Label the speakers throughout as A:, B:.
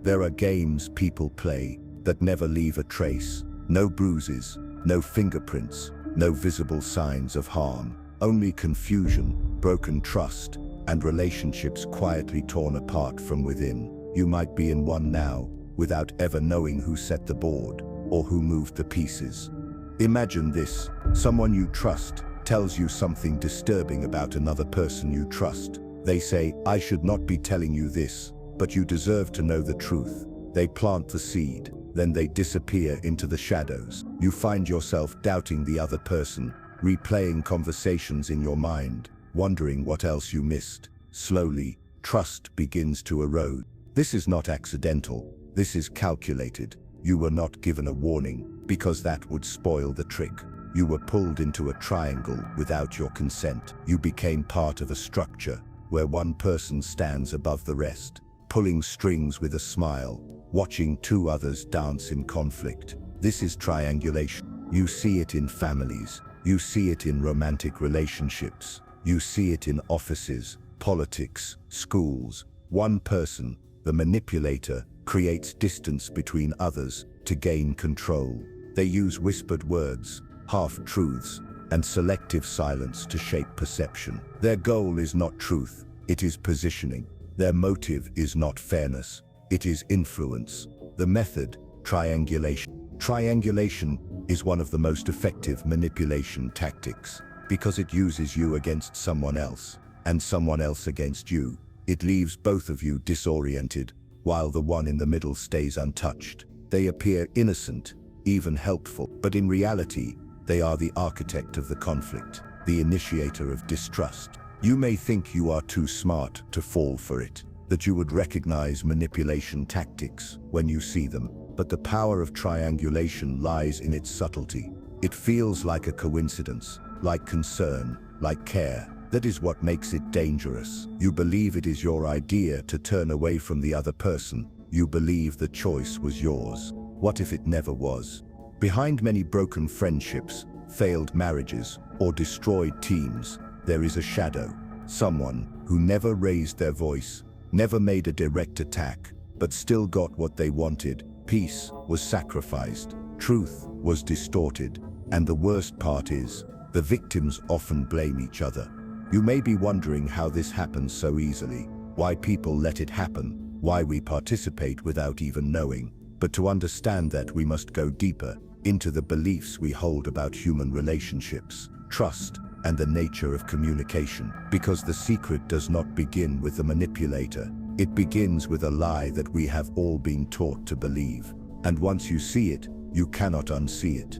A: There are games people play that never leave a trace. No bruises, no fingerprints, no visible signs of harm. Only confusion, broken trust, and relationships quietly torn apart from within. You might be in one now, without ever knowing who set the board, or who moved the pieces. Imagine this: someone you trust tells you something disturbing about another person you trust. They say, "I should not be telling you this, but you deserve to know the truth." They plant the seed, then they disappear into the shadows. You find yourself doubting the other person, replaying conversations in your mind, wondering what else you missed. Slowly, trust begins to erode. This is not accidental. This is calculated. You were not given a warning, because that would spoil the trick. You were pulled into a triangle without your consent. You became part of a structure where one person stands above the rest, pulling strings with a smile, watching two others dance in conflict. This is triangulation. You see it in families. You see it in romantic relationships. You see it in offices, politics, schools. One person, the manipulator, creates distance between others to gain control. They use whispered words, half-truths, and selective silence to shape perception. Their goal is not truth, it is positioning. Their motive is not fairness, it is influence. The method, triangulation. Triangulation is one of the most effective manipulation tactics because it uses you against someone else, and someone else against you. It leaves both of you disoriented, while the one in the middle stays untouched. They appear innocent, even helpful, but in reality, they are the architect of the conflict, the initiator of distrust. You may think you are too smart to fall for it, that you would recognize manipulation tactics when you see them, but the power of triangulation lies in its subtlety. It feels like a coincidence, like concern, like care. That is what makes it dangerous. You believe it is your idea to turn away from the other person. You believe the choice was yours. What if it never was? Behind many broken friendships, failed marriages, or destroyed teams, there is a shadow. Someone who never raised their voice, never made a direct attack, but still got what they wanted. Peace was sacrificed, truth was distorted, and the worst part is, the victims often blame each other. You may be wondering how this happens so easily, why people let it happen, why we participate without even knowing. But to understand that, we must go deeper into the beliefs we hold about human relationships, trust, and the nature of communication. Because the secret does not begin with the manipulator. It begins with a lie that we have all been taught to believe. And once you see it, you cannot unsee it.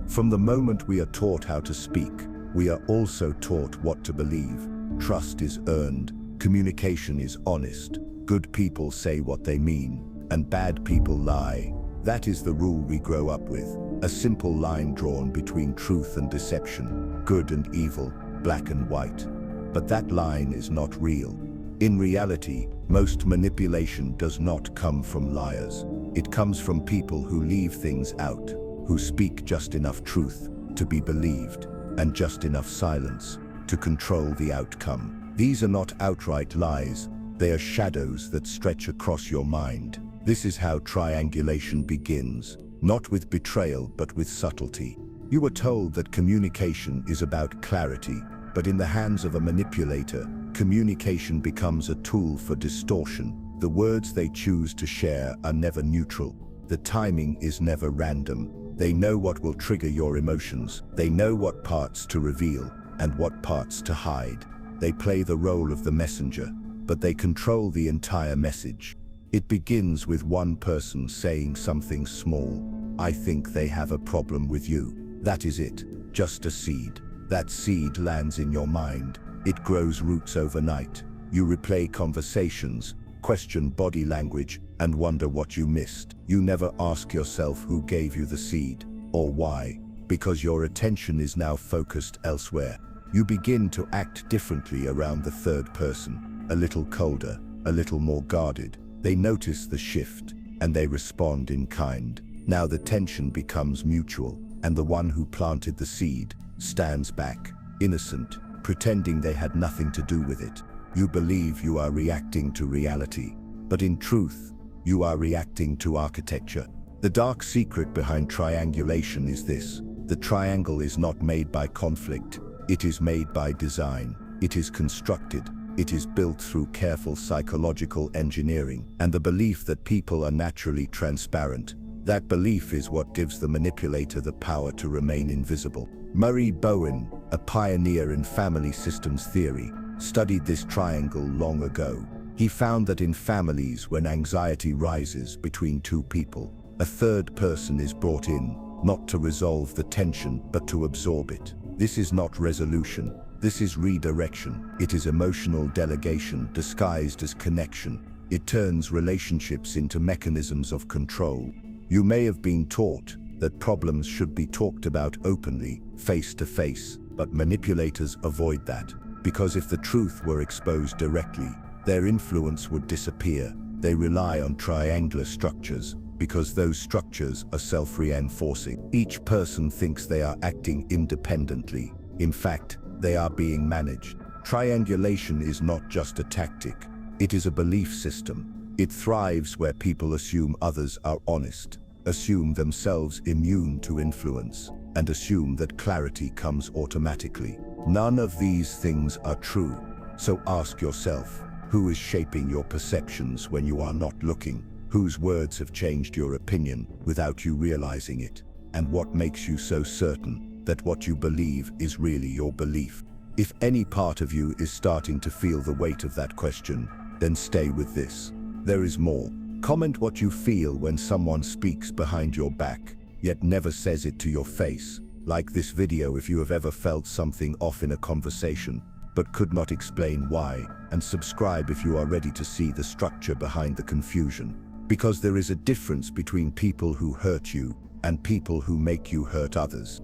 A: From the moment we are taught how to speak, we are also taught what to believe. Trust is earned, communication is honest, good people say what they mean, and bad people lie. That is the rule we grow up with, a simple line drawn between truth and deception, good and evil, black and white. But that line is not real. In reality, most manipulation does not come from liars. It comes from people who leave things out, who speak just enough truth to be believed, and just enough silence to control the outcome. These are not outright lies, they are shadows that stretch across your mind. This is how triangulation begins, not with betrayal but with subtlety. You were told that communication is about clarity, but in the hands of a manipulator, communication becomes a tool for distortion. The words they choose to share are never neutral. The timing is never random. They know what will trigger your emotions. They know what parts to reveal and what parts to hide. They play the role of the messenger, but they control the entire message. It begins with one person saying something small. I think they have a problem with you. That is it, just a seed. That seed lands in your mind. It grows roots overnight. You replay conversations, question body language, and wonder what you missed. You never ask yourself who gave you the seed, or why, because your attention is now focused elsewhere. You begin to act differently around the third person, a little colder, a little more guarded. They notice the shift, and they respond in kind. Now the tension becomes mutual, and the one who planted the seed stands back, innocent, pretending they had nothing to do with it. You believe you are reacting to reality, but in truth, you are reacting to architecture. The dark secret behind triangulation is this: the triangle is not made by conflict, it is made by design. It is constructed, it is built through careful psychological engineering, and the belief that people are naturally transparent. That belief is what gives the manipulator the power to remain invisible. Murray Bowen, a pioneer in family systems theory, studied this triangle long ago. He found that in families, when anxiety rises between two people, a third person is brought in, not to resolve the tension, but to absorb it. This is not resolution. This is redirection. It is emotional delegation disguised as connection. It turns relationships into mechanisms of control. You may have been taught that problems should be talked about openly, face to face, but manipulators avoid that, because if the truth were exposed directly, their influence would disappear. They rely on triangular structures, because those structures are self-reinforcing. Each person thinks they are acting independently. In fact, they are being managed. Triangulation is not just a tactic, it is a belief system. It thrives where people assume others are honest, assume themselves immune to influence, and assume that clarity comes automatically. None of these things are true. So ask yourself, who is shaping your perceptions when you are not looking? Whose words have changed your opinion without you realizing it? And what makes you so certain that what you believe is really your belief? If any part of you is starting to feel the weight of that question, then stay with this. There is more. Comment what you feel when someone speaks behind your back, yet never says it to your face. Like this video if you have ever felt something off in a conversation, but could not explain why, and subscribe if you are ready to see the structure behind the confusion. Because there is a difference between people who hurt you and people who make you hurt others.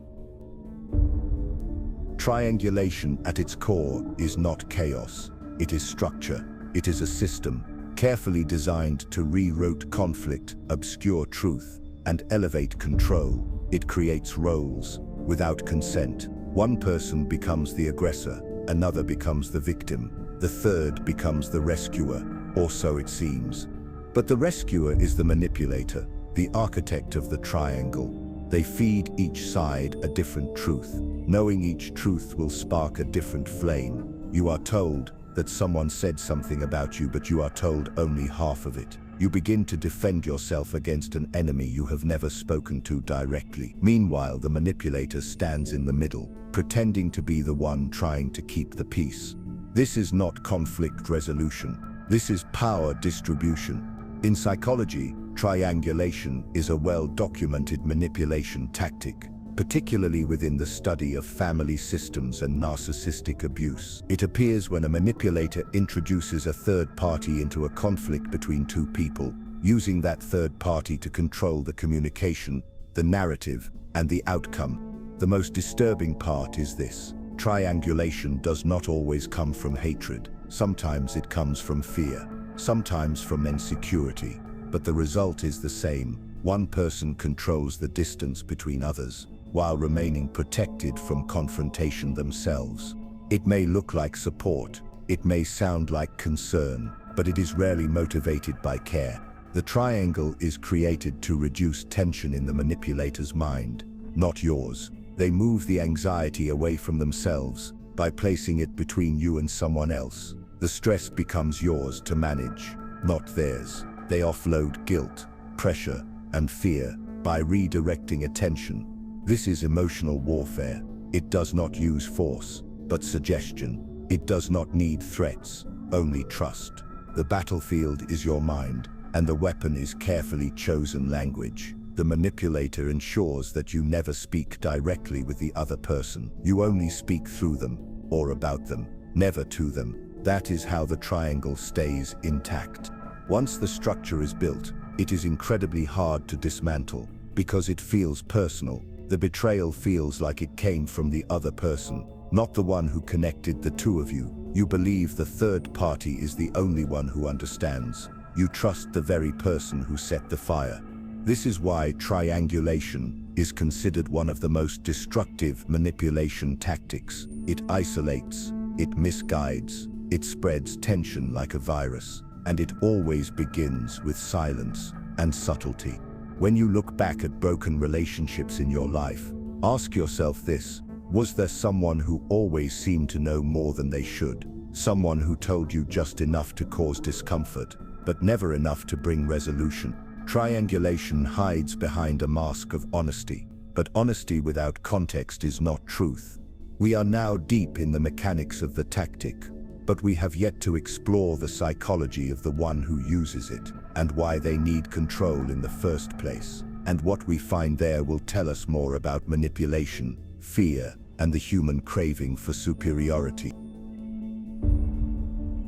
A: Triangulation at its core is not chaos. It is structure. It is a system, carefully designed to reroute conflict, obscure truth, and elevate control. It creates roles. Without consent, one person becomes the aggressor, another becomes the victim, the third becomes the rescuer, or so it seems. But the rescuer is the manipulator, the architect of the triangle. They feed each side a different truth. Knowing each truth will spark a different flame. You are told that someone said something about you, but you are told only half of it. You begin to defend yourself against an enemy you have never spoken to directly. Meanwhile, the manipulator stands in the middle, pretending to be the one trying to keep the peace. This is not conflict resolution. This is power distribution. In psychology, triangulation is a well-documented manipulation tactic, particularly within the study of family systems and narcissistic abuse. It appears when a manipulator introduces a third party into a conflict between two people, using that third party to control the communication, the narrative, and the outcome. The most disturbing part is this: triangulation does not always come from hatred. Sometimes it comes from fear, sometimes from insecurity, but the result is the same. One person controls the distance between others, while remaining protected from confrontation themselves. It may look like support, it may sound like concern, but it is rarely motivated by care. The triangle is created to reduce tension in the manipulator's mind, not yours. They move the anxiety away from themselves by placing it between you and someone else. The stress becomes yours to manage, not theirs. They offload guilt, pressure, and fear by redirecting attention. This is emotional warfare. It does not use force, but suggestion. It does not need threats, only trust. The battlefield is your mind, and the weapon is carefully chosen language. The manipulator ensures that you never speak directly with the other person. You only speak through them, or about them, never to them. That is how the triangle stays intact. Once the structure is built, it is incredibly hard to dismantle, because it feels personal. The betrayal feels like it came from the other person, not the one who connected the two of you. You believe the third party is the only one who understands. You trust the very person who set the fire. This is why triangulation is considered one of the most destructive manipulation tactics. It isolates, it misguides, it spreads tension like a virus. and it always begins with silence and subtlety. When you look back at broken relationships in your life, ask yourself this: was there someone who always seemed to know more than they should? Someone who told you just enough to cause discomfort, but never enough to bring resolution? Triangulation hides behind a mask of honesty, but honesty without context is not truth. We are now deep in the mechanics of the tactic, but we have yet to explore the psychology of the one who uses it, and why they need control in the first place. And what we find there will tell us more about manipulation, fear, and the human craving for superiority.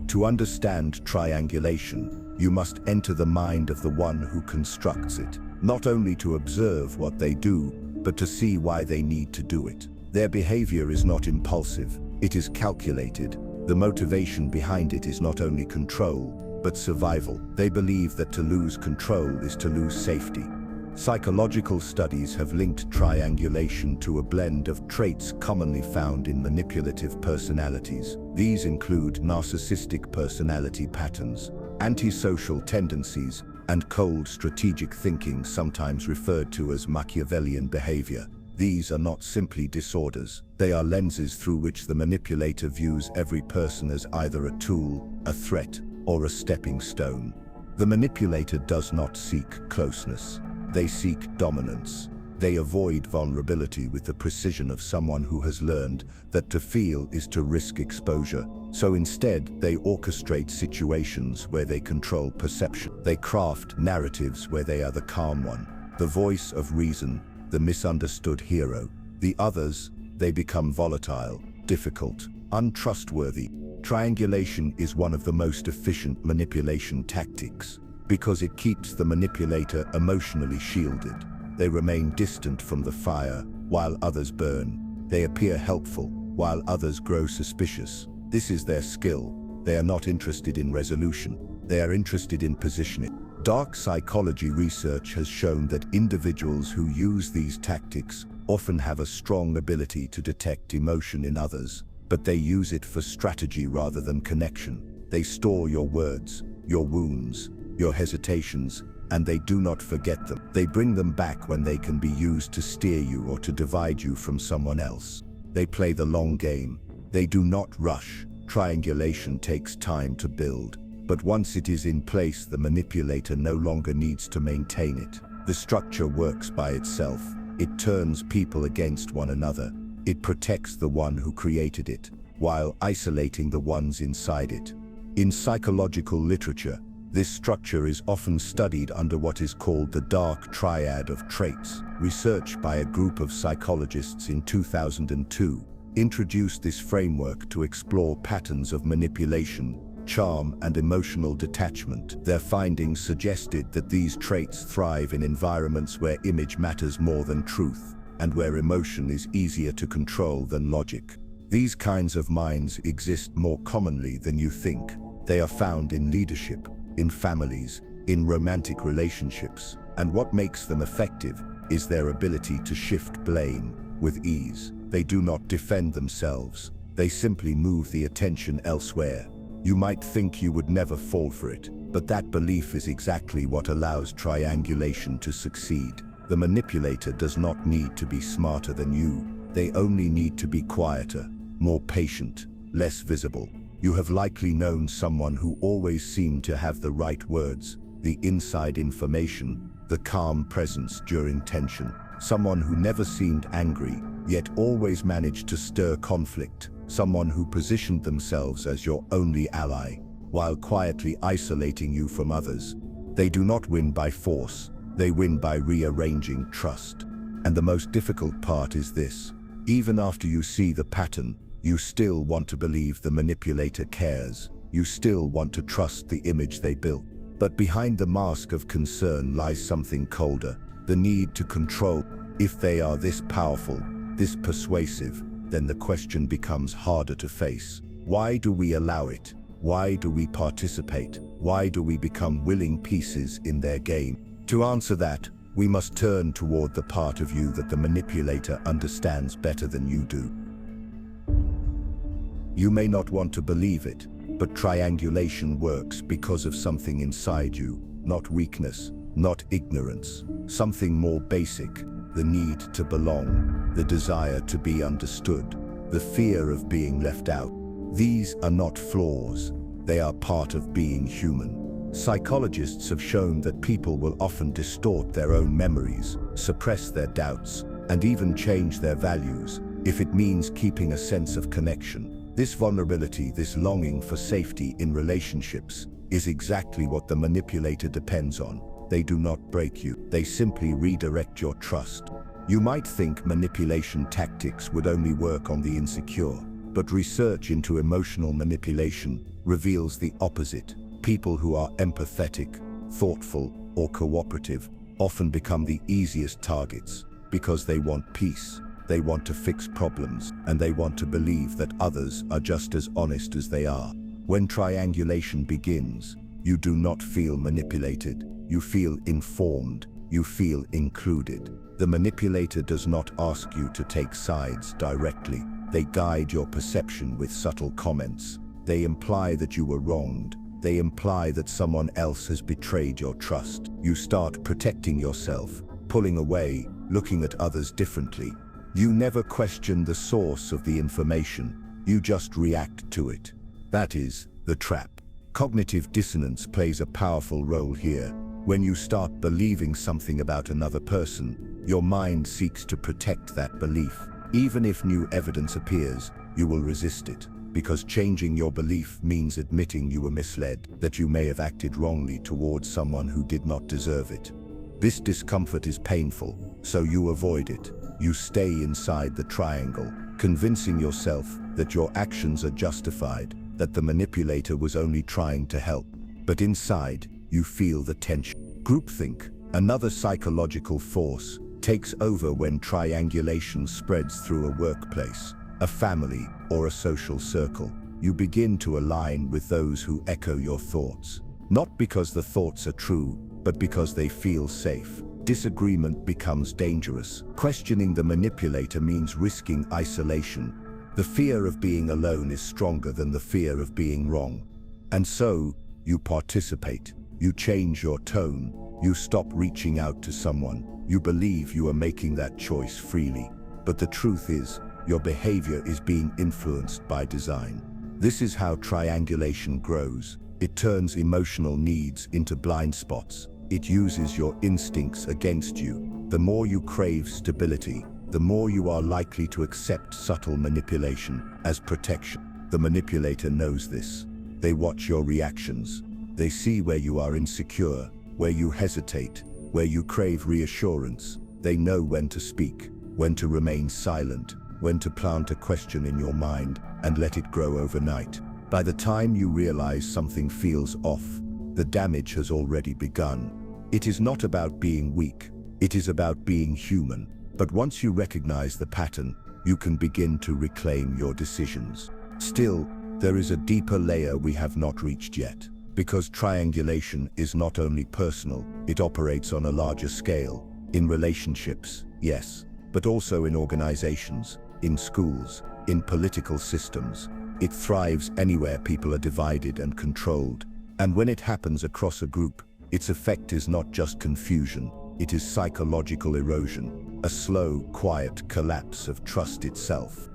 A: To understand triangulation, you must enter the mind of the one who constructs it, not only to observe what they do, but to see why they need to do it. Their behavior is not impulsive, it is calculated. The motivation behind it is not only control, but survival. They believe that to lose control is to lose safety. Psychological studies have linked triangulation to a blend of traits commonly found in manipulative personalities. These include narcissistic personality patterns, antisocial tendencies, and cold strategic thinking, sometimes referred to as Machiavellian behavior. These are not simply disorders. They are lenses through which the manipulator views every person as either a tool, a threat, or a stepping stone. The manipulator does not seek closeness. They seek dominance. They avoid vulnerability with the precision of someone who has learned that to feel is to risk exposure. So instead, they orchestrate situations where they control perception. They craft narratives where they are the calm one, the voice of reason, the misunderstood hero. The others, they become volatile, difficult, untrustworthy. Triangulation is one of the most efficient manipulation tactics, because it keeps the manipulator emotionally shielded. They remain distant from the fire while others burn. They appear helpful while others grow suspicious. This is their skill. They are not interested in resolution. They are interested in positioning. Dark psychology research has shown that individuals who use these tactics often have a strong ability to detect emotion in others, but they use it for strategy rather than connection. They store your words, your wounds, your hesitations, and they do not forget them. They bring them back when they can be used to steer you or to divide you from someone else. They play the long game. They do not rush. Triangulation takes time to build, but once it is in place, the manipulator no longer needs to maintain it. The structure works by itself. It turns people against one another. It protects the one who created it, while isolating the ones inside it. In psychological literature, this structure is often studied under what is called the dark triad of traits. Research by a group of psychologists in 2002 introduced this framework to explore patterns of manipulation, charm, and emotional detachment. Their findings suggested that these traits thrive in environments where image matters more than truth, and where emotion is easier to control than logic. These kinds of minds exist more commonly than you think. They are found in leadership, in families, in romantic relationships, and what makes them effective is their ability to shift blame with ease. They do not defend themselves. They simply move the attention elsewhere. You might think you would never fall for it, but that belief is exactly what allows triangulation to succeed. The manipulator does not need to be smarter than you. They only need to be quieter, more patient, less visible. You have likely known someone who always seemed to have the right words, the inside information, the calm presence during tension. Someone who never seemed angry, yet always managed to stir conflict. Someone who positioned themselves as your only ally, while quietly isolating you from others. They do not win by force. They win by rearranging trust. And the most difficult part is this: even after you see the pattern, you still want to believe the manipulator cares. You still want to trust the image they built. But behind the mask of concern lies something colder: the need to control. If they are this powerful, this persuasive, then the question becomes harder to face. Why do we allow it? Why do we participate? Why do we become willing pieces in their game? To answer that, we must turn toward the part of you that the manipulator understands better than you do. You may not want to believe it, But triangulation works because of something inside you, not weakness, not ignorance, something more basic, the need to belong, the desire to be understood, the fear of being left out. These are not flaws, they are part of being human. Psychologists have shown that people will often distort their own memories, suppress their doubts, and even change their values, if it means keeping a sense of connection. This vulnerability, this longing for safety in relationships, is exactly what the manipulator depends on. They do not break you, they simply redirect your trust. You might think manipulation tactics would only work on the insecure, but research into emotional manipulation reveals the opposite. People who are empathetic, thoughtful, or cooperative often become the easiest targets because they want peace, they want to fix problems, and they want to believe that others are just as honest as they are. When triangulation begins, you do not feel manipulated, you feel informed, you feel included. The manipulator does not ask you to take sides directly. They guide your perception with subtle comments. They imply that you were wronged. They imply that someone else has betrayed your trust. You start protecting yourself, pulling away, looking at others differently. You never question the source of the information, you just react to it. That is the trap. Cognitive dissonance plays a powerful role here. When you start believing something about another person, your mind seeks to protect that belief. Even if new evidence appears, you will resist it, because changing your belief means admitting you were misled, that you may have acted wrongly towards someone who did not deserve it. This discomfort is painful, so you avoid it. You stay inside the triangle, convincing yourself that your actions are justified, that the manipulator was only trying to help. But inside, you feel the tension. Groupthink, another psychological force, takes over when triangulation spreads through a workplace, a family, or a social circle. You begin to align with those who echo your thoughts. Not because the thoughts are true, but because they feel safe. Disagreement becomes dangerous. Questioning the manipulator means risking isolation. The fear of being alone is stronger than the fear of being wrong. And so, you participate. You change your tone. You stop reaching out to someone. You believe you are making that choice freely. But the truth is, your behavior is being influenced by design. This is how triangulation grows. It turns emotional needs into blind spots. It uses your instincts against you. The more you crave stability, the more you are likely to accept subtle manipulation as protection. The manipulator knows this. They watch your reactions. They see where you are insecure, where you hesitate, where you crave reassurance. They know when to speak, when to remain silent, when to plant a question in your mind and let it grow overnight. By the time you realize something feels off, the damage has already begun. It is not about being weak, it is about being human. But once you recognize the pattern, you can begin to reclaim your decisions. Still, there is a deeper layer we have not reached yet. Because triangulation is not only personal, it operates on a larger scale. In relationships, yes, but also in organizations, in schools, in political systems. It thrives anywhere people are divided and controlled. And when it happens across a group, its effect is not just confusion, it is psychological erosion, a slow, quiet collapse of trust itself.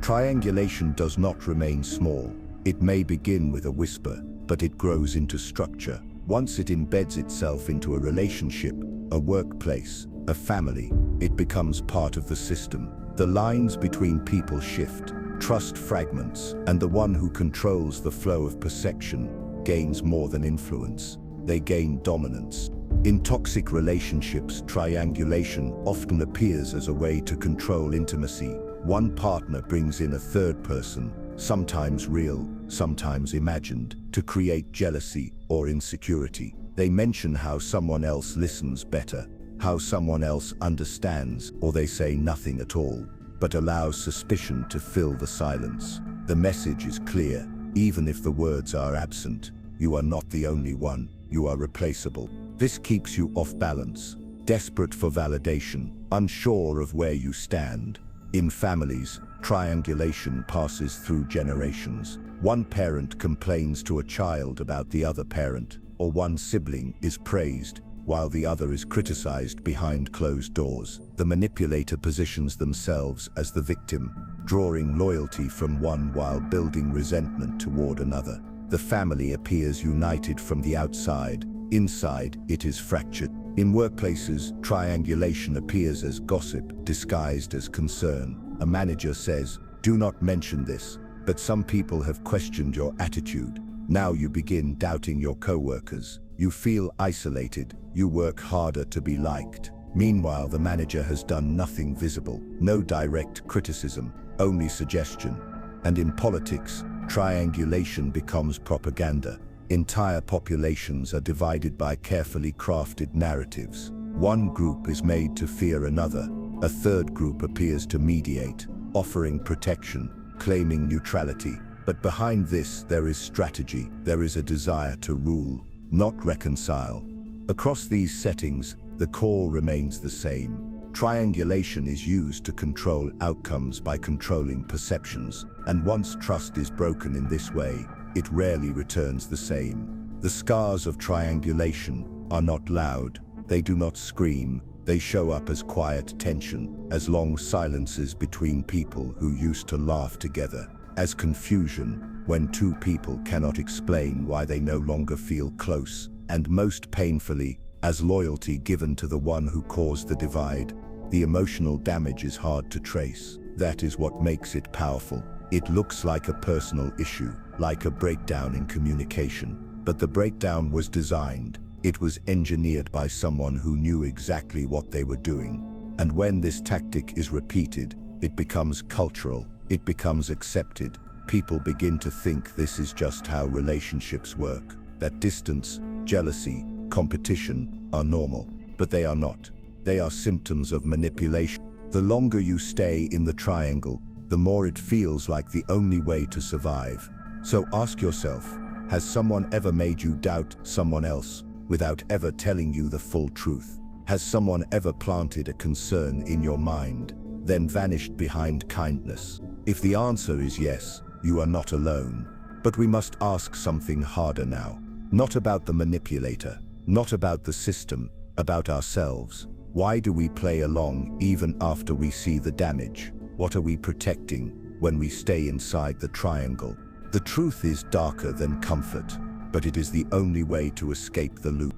A: Triangulation does not remain small. It may begin with a whisper, but it grows into structure. Once it embeds itself into a relationship, a workplace, a family, it becomes part of the system. The lines between people shift, trust fragments, and the one who controls the flow of perception gains more than influence. They gain dominance. In toxic relationships, triangulation often appears as a way to control intimacy. One partner brings in a third person, sometimes real, sometimes imagined, to create jealousy or insecurity. They mention how someone else listens better, how someone else understands, or they say nothing at all, but allows suspicion to fill the silence. The message is clear, even if the words are absent. You are not the only one, you are replaceable. This keeps you off balance, desperate for validation, unsure of where you stand. In families, Triangulation passes through generations. One parent complains to a child about the other parent, or one sibling is praised while the other is criticized behind closed doors. The manipulator positions themselves as the victim, drawing loyalty from one while building resentment toward another. The family appears united from the outside. Inside, it is fractured. In workplaces, triangulation appears as gossip disguised as concern. A manager says, "Do not mention this," but some people have questioned your attitude. Now you begin doubting your coworkers. You feel isolated. You work harder to be liked. Meanwhile, the manager has done nothing visible. No direct criticism, only suggestion. And in politics, triangulation becomes propaganda. Entire populations are divided by carefully crafted narratives. One group is made to fear another. A third group appears to mediate, offering protection, claiming neutrality. But behind this, there is strategy. There is a desire to rule, not reconcile. Across these settings, the core remains the same. Triangulation is used to control outcomes by controlling perceptions. And once trust is broken in this way, it rarely returns the same. The scars of triangulation are not loud. They do not scream. They show up as quiet tension, as long silences between people who used to laugh together, as confusion when two people cannot explain why they no longer feel close, and most painfully, as loyalty given to the one who caused the divide. The emotional damage is hard to trace. That is what makes it powerful. It looks like a personal issue, like a breakdown in communication. But the breakdown was designed. It was engineered by someone who knew exactly what they were doing. And when this tactic is repeated, it becomes cultural. It becomes accepted. People begin to think this is just how relationships work. That distance, jealousy, competition are normal. But they are not. They are symptoms of manipulation. The longer you stay in the triangle, the more it feels like the only way to survive. So ask yourself, has someone ever made you doubt someone else without ever telling you the full truth? Has someone ever planted a concern in your mind, then vanished behind kindness? If the answer is yes, you are not alone. But we must ask something harder now. Not about the manipulator, not about the system, about ourselves. Why do we play along even after we see the damage? What are we protecting when we stay inside the triangle? The truth is darker than comfort, but it is the only way to escape the loop.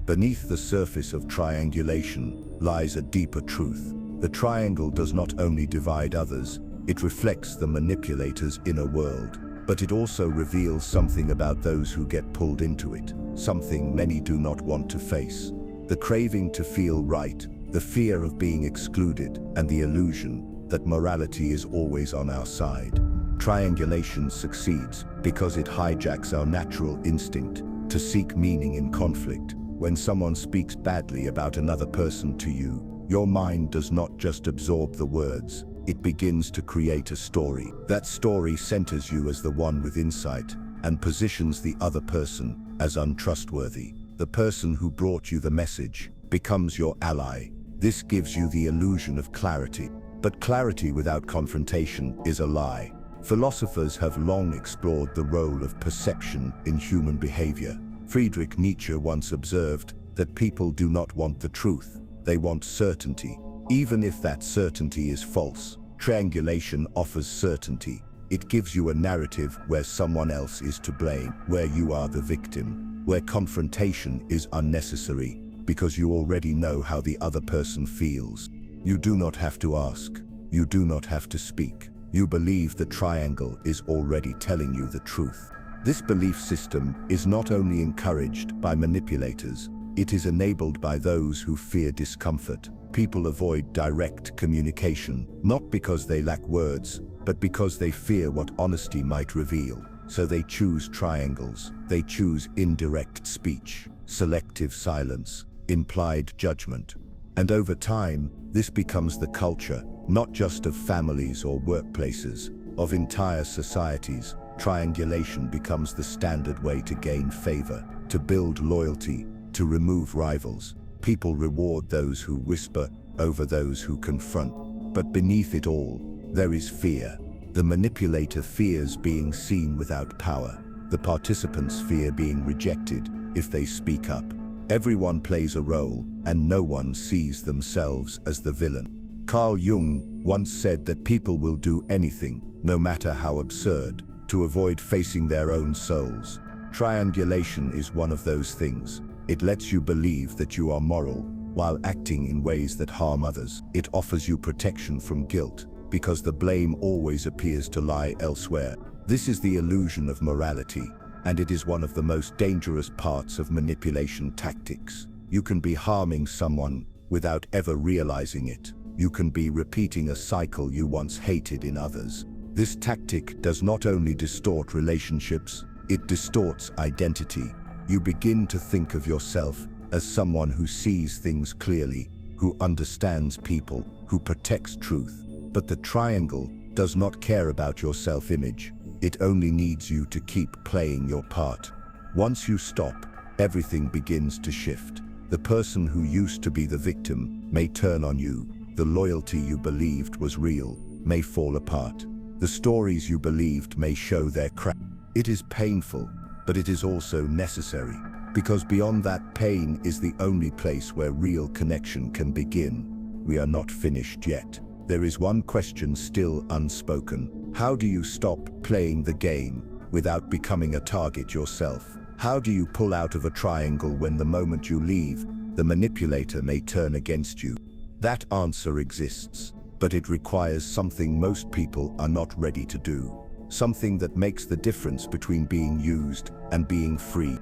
A: Beneath the surface of triangulation lies a deeper truth. The triangle does not only divide others, it reflects the manipulator's inner world, but it also reveals something about those who get pulled into it, something many do not want to face. The craving to feel right, the fear of being excluded, and the illusion that morality is always on our side. Triangulation succeeds because it hijacks our natural instinct to seek meaning in conflict. When someone speaks badly about another person to you, your mind does not just absorb the words, it begins to create a story. That story centers you as the one with insight and positions the other person as untrustworthy. The person who brought you the message becomes your ally. This gives you the illusion of clarity. But clarity without confrontation is a lie. Philosophers have long explored the role of perception in human behavior. Friedrich Nietzsche once observed that people do not want the truth, they want certainty. Even if that certainty is false, triangulation offers certainty. It gives you a narrative where someone else is to blame, where you are the victim, where confrontation is unnecessary because you already know how the other person feels. You do not have to ask. You do not have to speak. You believe the triangle is already telling you the truth. This belief system is not only encouraged by manipulators, it is enabled by those who fear discomfort. People avoid direct communication, not because they lack words, but because they fear what honesty might reveal. So they choose triangles. They choose indirect speech, selective silence, implied judgment. And over time, this becomes the culture, not just of families or workplaces, of entire societies. Triangulation becomes the standard way to gain favor, to build loyalty, to remove rivals. People reward those who whisper over those who confront. But beneath it all, there is fear. The manipulator fears being seen without power. The participants fear being rejected if they speak up. Everyone plays a role, and no one sees themselves as the villain. Carl Jung once said that people will do anything, no matter how absurd, to avoid facing their own souls. Triangulation is one of those things. It lets you believe that you are moral, while acting in ways that harm others. It offers you protection from guilt, because the blame always appears to lie elsewhere. This is the illusion of morality, and it is one of the most dangerous parts of manipulation tactics. You can be harming someone without ever realizing it. You can be repeating a cycle you once hated in others. This tactic does not only distort relationships, it distorts identity. You begin to think of yourself as someone who sees things clearly, who understands people, who protects truth. But the triangle does not care about your self-image. It only needs you to keep playing your part. Once you stop, everything begins to shift. The person who used to be the victim may turn on you. The loyalty you believed was real may fall apart. The stories you believed may show their cracks. It is painful, but it is also necessary, because beyond that pain is the only place where real connection can begin. We are not finished yet. There is one question still unspoken. How do you stop playing the game without becoming a target yourself? How do you pull out of a triangle when the moment you leave, the manipulator may turn against you? That answer exists, but it requires something most people are not ready to do. Something that makes the difference between being used and being free.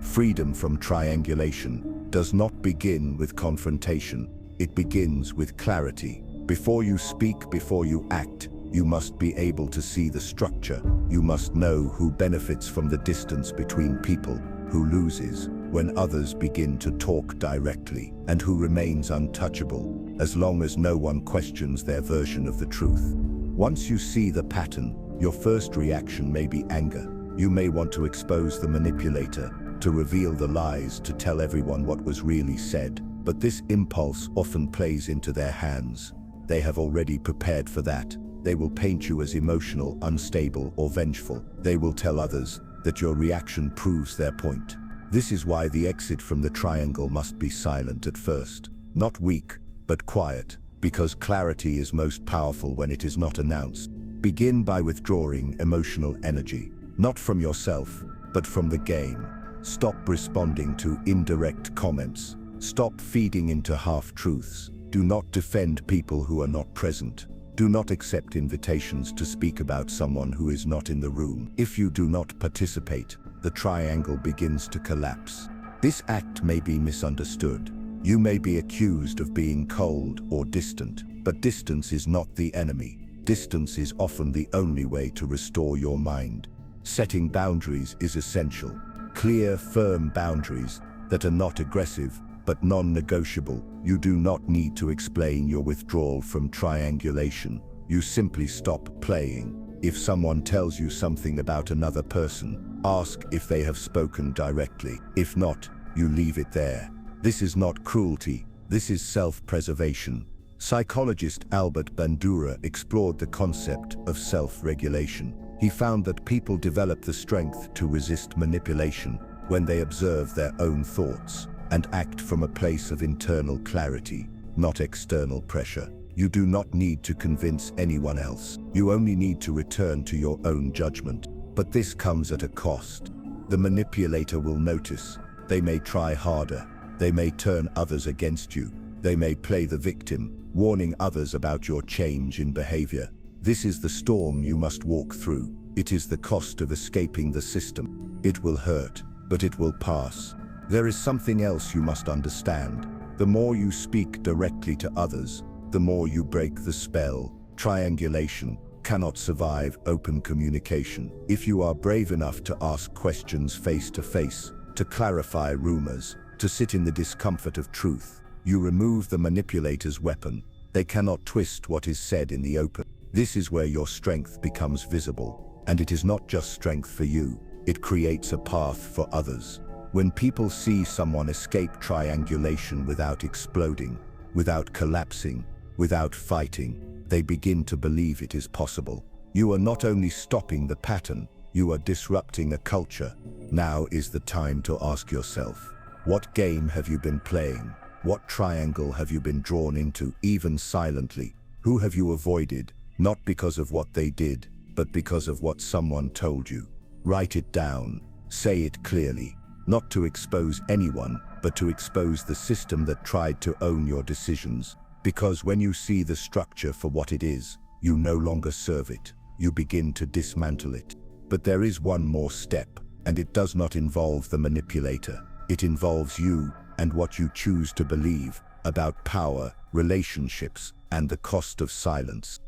A: Freedom from triangulation does not begin with confrontation. It begins with clarity. Before you speak, before you act, you must be able to see the structure. You must know who benefits from the distance between people, who loses when others begin to talk directly, and who remains untouchable as long as no one questions their version of the truth. Once you see the pattern, your first reaction may be anger. You may want to expose the manipulator, to reveal the lies, to tell everyone what was really said. But this impulse often plays into their hands. They have already prepared for that. They will paint you as emotional, unstable, or vengeful. They will tell others that your reaction proves their point. This is why the exit from the triangle must be silent at first. Not weak, but quiet, because clarity is most powerful when it is not announced. Begin by withdrawing emotional energy, not from yourself, but from the game. Stop responding to indirect comments. Stop feeding into half-truths. Do not defend people who are not present. Do not accept invitations to speak about someone who is not in the room. If you do not participate, the triangle begins to collapse. This act may be misunderstood. You may be accused of being cold or distant, but distance is not the enemy. Distance is often the only way to restore your mind. Setting boundaries is essential. Clear, firm boundaries that are not aggressive, but non-negotiable. You do not need to explain your withdrawal from triangulation. You simply stop playing. If someone tells you something about another person, ask if they have spoken directly. If not, you leave it there. This is not cruelty. This is self-preservation. Psychologist Albert Bandura explored the concept of self-regulation. He found that people develop the strength to resist manipulation when they observe their own thoughts and act from a place of internal clarity, not external pressure. You do not need to convince anyone else. You only need to return to your own judgment. But this comes at a cost. The manipulator will notice. They may try harder. They may turn others against you. They may play the victim, warning others about your change in behavior. This is the storm you must walk through. It is the cost of escaping the system. It will hurt, but it will pass. There is something else you must understand. The more you speak directly to others, the more you break the spell. Triangulation cannot survive open communication. If you are brave enough to ask questions face to face, to clarify rumors, to sit in the discomfort of truth, you remove the manipulator's weapon. They cannot twist what is said in the open. This is where your strength becomes visible. And it is not just strength for you. It creates a path for others. When people see someone escape triangulation without exploding, without collapsing, without fighting, they begin to believe it is possible. You are not only stopping the pattern, you are disrupting a culture. Now is the time to ask yourself, what game have you been playing? What triangle have you been drawn into, even silently? Who have you avoided, not because of what they did, but because of what someone told you? Write it down, say it clearly, not to expose anyone, but to expose the system that tried to own your decisions. Because when you see the structure for what it is, you no longer serve it, you begin to dismantle it. But there is one more step, and it does not involve the manipulator. It involves you and what you choose to believe about power, relationships, and the cost of silence.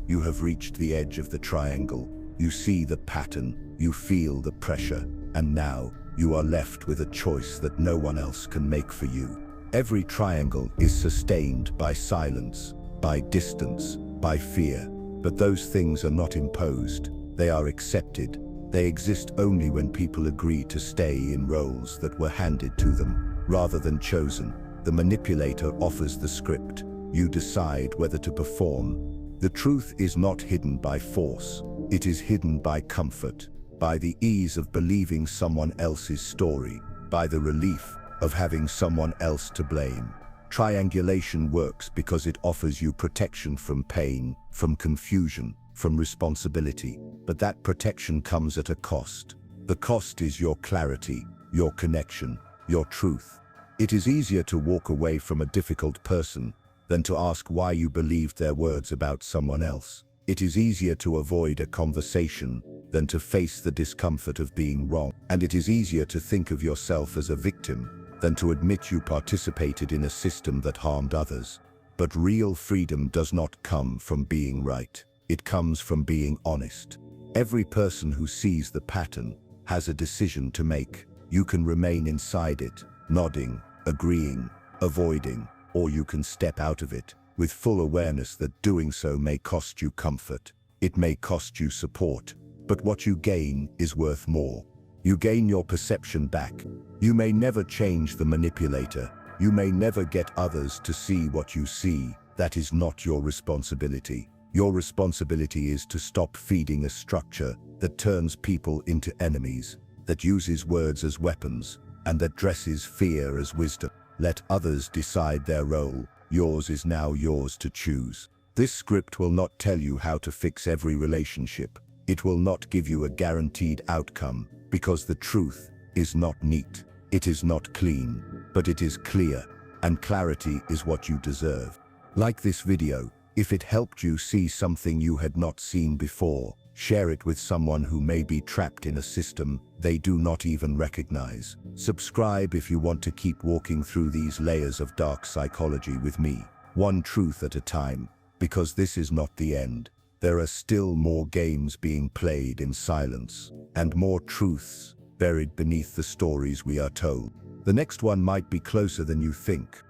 A: You have reached the edge of the triangle. You see the pattern, you feel the pressure, and now you are left with a choice that no one else can make for you. Every triangle is sustained by silence, by distance, by fear. But those things are not imposed, they are accepted. They exist only when people agree to stay in roles that were handed to them, rather than chosen. The manipulator offers the script. You decide whether to perform. The truth is not hidden by force. It is hidden by comfort, by the ease of believing someone else's story, by the relief of having someone else to blame. Triangulation works because it offers you protection from pain, from confusion, from responsibility. But that protection comes at a cost. The cost is your clarity, your connection, your truth. It is easier to walk away from a difficult person than to ask why you believed their words about someone else. It is easier to avoid a conversation than to face the discomfort of being wrong. And it is easier to think of yourself as a victim than to admit you participated in a system that harmed others. But real freedom does not come from being right. It comes from being honest. Every person who sees the pattern has a decision to make. You can remain inside it, nodding, agreeing, avoiding, or you can step out of it with full awareness that doing so may cost you comfort. It may cost you support, but what you gain is worth more. You gain your perception back. You may never change the manipulator. You may never get others to see what you see. That is not your responsibility. Your responsibility is to stop feeding a structure that turns people into enemies, that uses words as weapons, and that dresses fear as wisdom. Let others decide their role. Yours is now yours to choose. This script will not tell you how to fix every relationship. It will not give you a guaranteed outcome, because the truth is not neat. It is not clean, but it is clear, and clarity is what you deserve. Like this video, if it helped you see something you had not seen before, share it with someone who may be trapped in a system they do not even recognize. Subscribe if you want to keep walking through these layers of dark psychology with me, one truth at a time, because this is not the end. There are still more games being played in silence, and more truths buried beneath the stories we are told. The next one might be closer than you think.